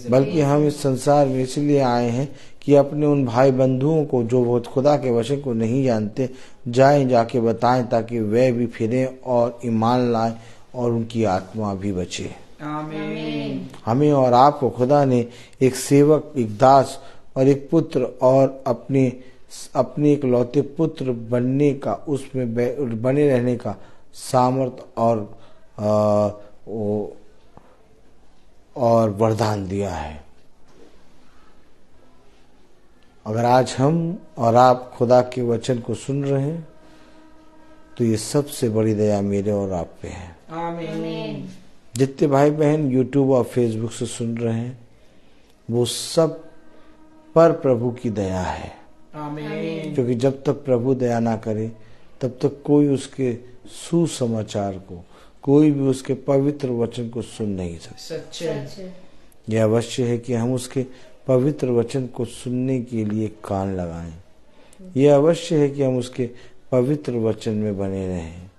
Speaker 1: बल्कि हम इस संसार में इसलिए आए हैं कि अपने उन भाई बंधुओं को जो बहुत खुदा के वचन को नहीं जानते जाएं, जाके बताएं, ताकि वे भी फिरें और ईमान लाएं और उनकी आत्मा भी बचे।
Speaker 3: आमीन।
Speaker 1: हमें और आपको खुदा ने एक सेवक, एक दास और एक पुत्र और अपने एक लौते पुत्र बनने का, उसमें बने रहने का सामर्थ और वरदान दिया है। अगर आज हम और आप खुदा के वचन को सुन रहे हैं तो ये सबसे बड़ी दया मेरे और आप पे है।
Speaker 3: आमीन।
Speaker 1: जितने भाई बहन यूट्यूब और फेसबुक से सुन रहे हैं वो सब पर प्रभु की दया है।
Speaker 3: आमीन।
Speaker 1: क्योंकि जब तक प्रभु दया ना करे तब तक कोई उसके सुसमाचार को, कोई भी उसके पवित्र वचन को सुन नहीं सकता।
Speaker 3: सच्चे।
Speaker 1: यह अवश्य है कि हम उसके पवित्र वचन को सुनने के लिए कान लगाएं। यह अवश्य है कि हम उसके पवित्र वचन में बने रहें,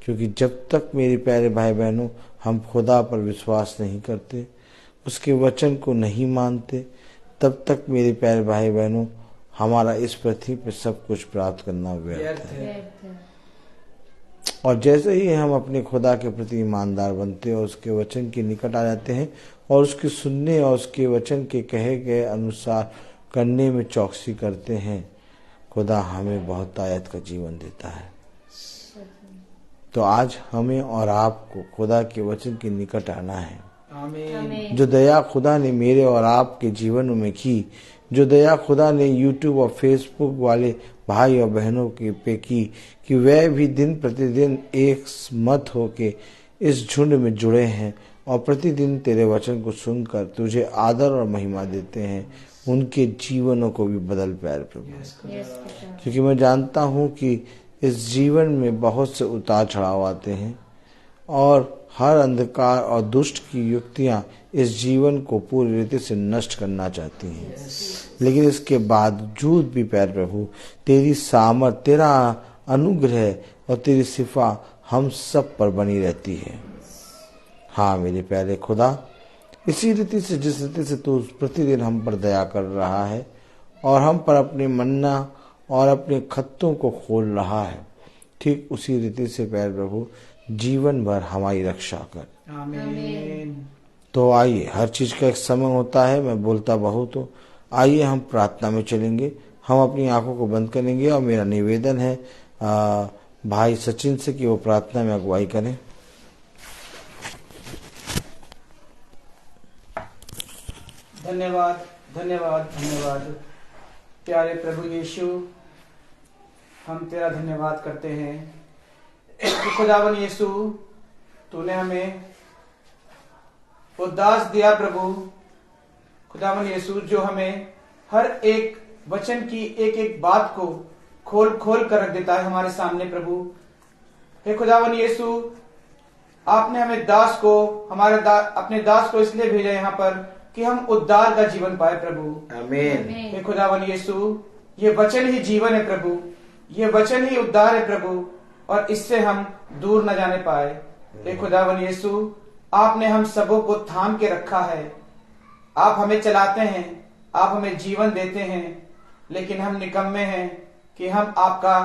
Speaker 1: क्योंकि जब तक मेरे प्यारे भाई बहनों हम खुदा पर विश्वास नहीं करते, उसके वचन को नहीं मानते, तब तक मेरे प्यारे भाई बहनों हमारा इस पृथ्वी पर सब कुछ प्राप्त करना व्यर्थ है। और जैसे ही हम अपने खुदा के प्रति ईमानदार बनते हैं और उसके वचन के निकट आ जाते हैं और उसके सुनने और उसके वचन के कहे गए अनुसार करने में चौकसी करते हैं, खुदा हमें बहुत ताकत का जीवन देता है। तो आज हमें और आपको खुदा के वचन के निकट आना है।
Speaker 3: आमीन।
Speaker 1: जो दया खुदा ने मेरे और आपके जीवन में की, जो दया खुदा ने यूट्यूब और फेसबुक वाले भाई और बहनों के पे की, कि वे भी दिन प्रतिदिन एक मत होके इस झुंड में जुड़े हैं और प्रतिदिन तेरे वचन को सुनकर तुझे आदर और महिमा देते हैं, उनके जीवनों को भी बदल प्यारे प्रभु। क्योंकि मैं जानता हूँ कि इस जीवन में बहुत से उतार चढ़ाव आते हैं और हर अंधकार और दुष्ट की युक्तियां इस जीवन को पूरी रीति से नष्ट करना चाहती हैं। लेकिन इसके बावजूद भी प्यारे प्रभु तेरी सामर्थ, तेरा अनुग्रह और तेरी सिफा हम सब पर बनी रहती है। हाँ मेरे प्यारे खुदा, इसी रीति से, जिस रीति से तू प्रतिदिन हम पर दया कर रहा है और हम पर अपने मन्ना और अपने खत्तों को खोल रहा है, ठीक उसी रीति से प्यारे प्रभु जीवन भर हमारी रक्षा कर।
Speaker 3: आमीन।
Speaker 1: तो आइए, हर चीज का एक समय होता है, मैं बोलता बहुत हूँ। आइए हम प्रार्थना में चलेंगे, हम अपनी आंखों को बंद करेंगे और मेरा निवेदन है भाई सचिन से कि वो प्रार्थना में अगुवाई करें।
Speaker 3: धन्यवाद, धन्यवाद, धन्यवाद प्यारे प्रभु यीशु, हम तेरा धन्यवाद करते हैं कि खुदावन यीशु तूने हमें वो दास दिया प्रभु। खुदावन यीशु जो हमें हर एक वचन की एक एक बात को खोल खोल कर रख देता है हमारे सामने प्रभु। हे खुदावन यीशु, आपने हमें दास को, अपने दास को इसलिए भेजा यहाँ पर कि हम उद्धार का जीवन पाए प्रभु।
Speaker 1: आमीन।
Speaker 3: हे खुदावन यीशु, ये वचन ही जीवन है प्रभु, ये वचन ही उद्धार है प्रभु, और इससे हम दूर न जाने पाए। हे खुदावन यीशु, आपने हम सबों को थाम के रखा है। आप हमें चलाते हैं, आप हमें जीवन देते हैं, लेकिन हम निकम्मे हैं कि हम आपका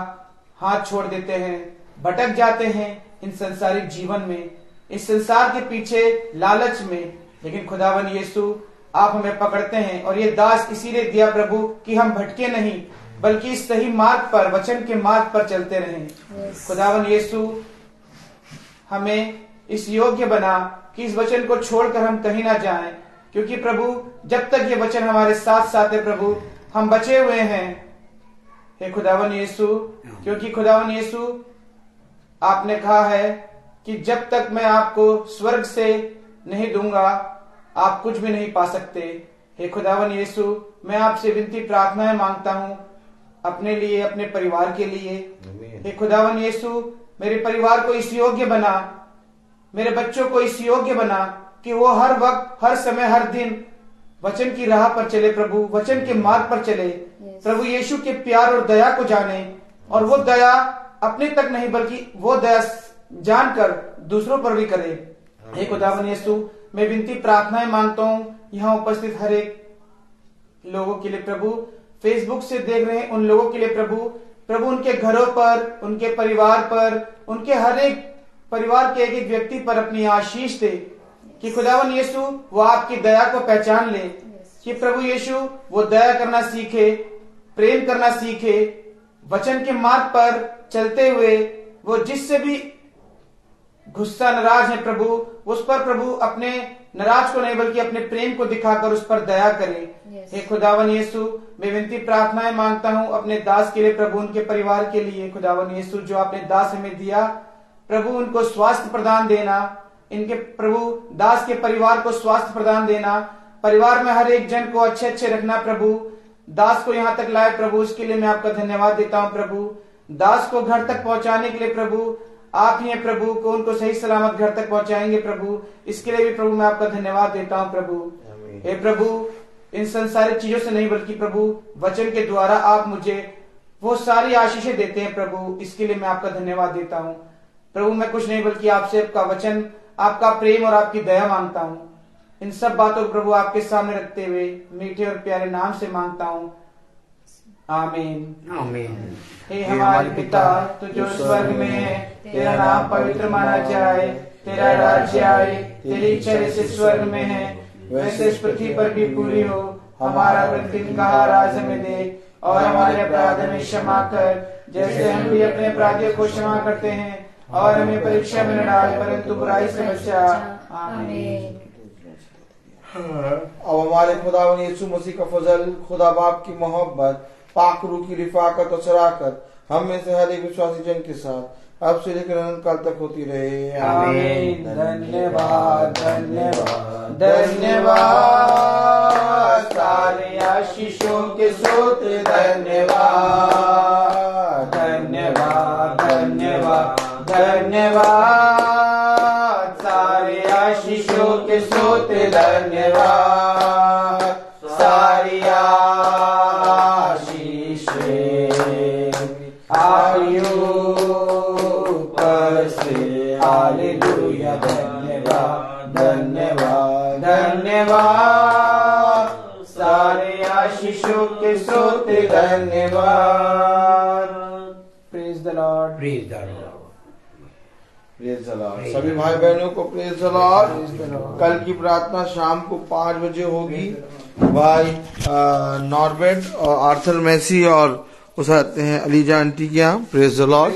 Speaker 3: हाथ छोड़ देते हैं, भटक जाते हैं इन संसारिक जीवन में, इस संसार के पीछे लालच में। लेकिन खुदावन यीशु आप हमें पकड़ते हैं, और ये दास इसीलिए दिया प्रभु कि हम भटके नहीं, बल्कि इस सही मार्ग पर, वचन के मार्ग पर चलते रहें। खुदावन यीशु हमें इस योग्य बना कि इस वचन को छोड़कर हम कहीं ना जाएं, क्योंकि प्रभु जब तक ये वचन हमारे साथ साथ है प्रभु, हम बचे हुए हैं। हे खुदावन यीशु, क्योंकि खुदावन यीशु आपने कहा है कि जब तक मैं आपको स्वर्ग से नहीं दूंगा आप कुछ भी नहीं पा सकते। हे खुदावन यीशु, मैं आपसे विनती प्रार्थनाएं मांगता हूँ अपने लिए, अपने परिवार के लिए। हे खुदावन यीशु, मेरे परिवार को इस योग्य बना, मेरे बच्चों को इस योग्य बना कि वो हर वक्त, हर समय, हर दिन वचन की राह पर चले प्रभु, वचन के मार्ग पर चले प्रभु यीशु के प्यार और दया को जाने, और वो दया अपने तक नहीं बल्कि वो दया जानकर दूसरों पर भी करे। हे खुदावन यीशु, मैं विनती प्रार्थनाएं मांगता हूँ यहाँ उपस्थित हर एक लोगों के लिए प्रभु, फेसबुक से देख रहे हैं उन लोगों के लिए प्रभु उनके घरों पर, उनके परिवार पर, उनके हर एक परिवार के एक एक व्यक्ति पर अपनी आशीष दे कि खुदावन यीशु वो आपकी दया को पहचान ले, कि प्रभु यीशु वो दया करना सीखे, प्रेम करना सीखे, वचन के मार्ग पर चलते हुए वो जिससे भी गुस्सा नाराज है प्रभु, उस पर प्रभु अपने नाराज को नहीं बल्कि अपने प्रेम को दिखाकर उस पर दया करे। हे खुदावन यीशु, मैं विनती प्रार्थनाएं मांगता हूँ अपने दास के लिए प्रभु, उनके परिवार के लिए। खुदावन यीशु, जो आपने दास हमें दिया प्रभु, उनको स्वास्थ्य प्रदान देना, इनके प्रभु दास के परिवार को स्वास्थ्य प्रदान देना, परिवार में हर एक जन को अच्छे अच्छे रखना प्रभु। दास को यहाँ तक लाए प्रभु, उसके लिए मैं आपका धन्यवाद देता हूँ प्रभु। दास को घर तक पहुंचाने के लिए प्रभु आप ही हैं प्रभु, को उनको सही सलामत घर तक पहुंचाएंगे प्रभु, इसके लिए भी प्रभु मैं आपका धन्यवाद देता हूँ प्रभु। हे प्रभु, इन संसारिक चीजों से नहीं बल्कि प्रभु वचन के द्वारा आप मुझे वो सारी आशीषें देते हैं प्रभु, इसके लिए मैं आपका धन्यवाद देता हूँ प्रभु। मैं कुछ नहीं बल्कि आपसे आपका वचन, आपका प्रेम और आपकी दया मांगता हूँ। इन सब बातों को प्रभु आपके सामने रखते हुए मीठे और प्यारे नाम से मांगता हूँ, आमीन आमीन। हे हमारे पिता, तू जो स्वर्ग में है, तेरा नाम पवित्र माना जाए, तेरा राज्य आए, तेरी इच्छा जैसे स्वर्ग में है वैसे इस पृथ्वी पर भी पूरी हो। हमारा प्रतिदिन का आहार आज हमें दे, और हमारे अपराध हमें क्षमा कर जैसे हम भी अपने अपराधियों को क्षमा करते हैं, और हमें परीक्षा में न डाल परंतु बुराई से बचा, आमीन।
Speaker 1: अब हमारे खुदावन यीशु मसीह का फजल, खुदा बाप की मोहब्बत, पाक रूह की रिफाकत और शराकत हम में से हर एक विश्वासी जन के साथ अब से लेकर अनंत काल तक होती रहे, आमीन।
Speaker 3: धन्यवाद धन्यवाद धन्यवाद, सारे आशीषों के स्रोत धन्यवाद धन्यवाद धन्यवाद धन्यवाद, सारे आशीषों के स्रोत धन्यवाद, सारी हालेलुया, धन्यवाद धन्यवाद धन्यवाद, सारे आशीषों के स्रोत धन्यवाद। Praise the Lord,
Speaker 4: praise the Lord,
Speaker 1: praise the Lord. सभी भाई बहनों को प्रेज द लॉर्ड। कल की प्रार्थना शाम को 5 बजे होगी। भाई नॉर्बर्ट और आर्थर मैसी और उस आते हैं अलीजा आंटी के यहाँ। Praise the Lord.